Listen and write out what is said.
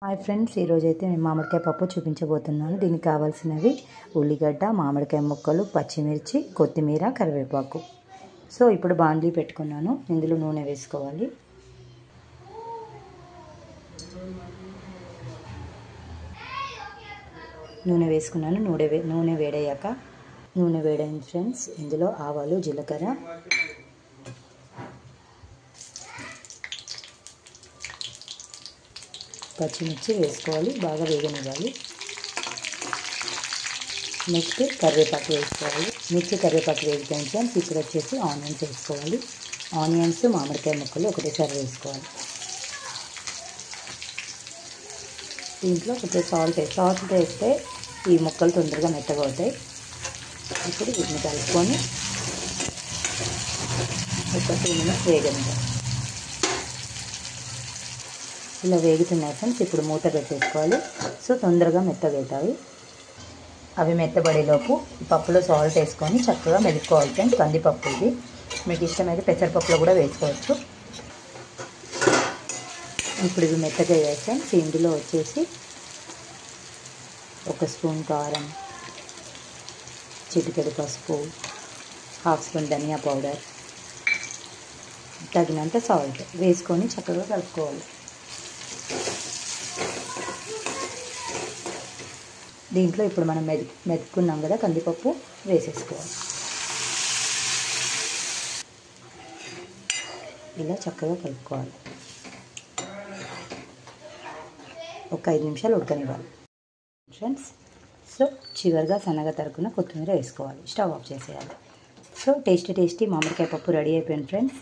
Hi friends, ఈరోజైతే నేను మామిడికాయ పప్పు చూపించబోతున్నాను. దీనికి కావాల్సినవి ఉల్లిగడ్డ, మామిడికాయ ముక్కలు, పచ్చిమిర్చి, కొత్తిమీర, కరివేపాకు. సో ఇప్పుడు బాండ్లీ పెట్టుకున్నాను. ఇందులో నూనె వేసుకోవాలి. నూనె వేసుకున్నాను. నూనె వేడయ్యాక నూనె వేడైంది ఫ్రెండ్స్. ఇందులో ఆవాలు, జీలకర్ర, పచ్చిమిర్చి వేసుకోవాలి. బాగా వేగనివ్వాలి. నెక్స్ట్ కరివేపాకు వేసుకోవాలి. మిర్చి, కరివేపాకు వేగిపోయిన ఫ్రెండ్స్. ఇప్పుడు వచ్చేసి ఆనియన్స్ వేసుకోవాలి. ఆనియన్స్, మామిడికాయ ముక్కలు ఒకటేసారి వేసుకోవాలి. దీంట్లో కొంచెం సాల్ట్ వేస్తే ఈ ముక్కలు తొందరగా మెత్తగా అవుతాయి. ఇప్పుడు వీటిని కలుపుకొని ఒక 2 మినిట్స్ వేగనివ్వాలి. ఇలా వేగుతున్నాయి ఫ్రెండ్స్. ఇప్పుడు మూత పెట్టేసుకోవాలి. సో తొందరగా మెత్తగా అవుతాయి. అవి మెత్తబడేలోపు పప్పులో సాల్ట్ వేసుకొని చక్కగా మెదుపుకోవాలి ఫ్రెండ్స్. కందిపప్పు ఇది. మీకు ఇష్టమైతే పెసరపప్పులో కూడా వేసుకోవచ్చు. ఇప్పుడు ఇవి మెత్తగా అయ్యాయి ఫ్రెండ్స్. ఇందులో వచ్చేసి 1 స్పూన్ కారం, చిటికెడు పసుపు, 1/2 స్పూన్ ధనియా పౌడర్, తగినంత సాల్ట్ వేసుకొని చక్కగా కలుపుకోవాలి. దీంట్లో ఇప్పుడు మనం మెదుపుకున్నాం కదా కందిపప్పు, వేసేసుకోవాలి. ఇలా చక్కగా కలుపుకోవాలి. ఒక 5 నిమిషాలు ఉడకనివ్వాలి ఫ్రెండ్స్. సో చివరిగా సన్నగా తరుక్కున్న కొత్తిమీర వేసుకోవాలి. స్టవ్ ఆఫ్ చేసేయాలి. సో టేస్టీ మామిడికాయ పప్పు రెడీ అయిపోయింది ఫ్రెండ్స్.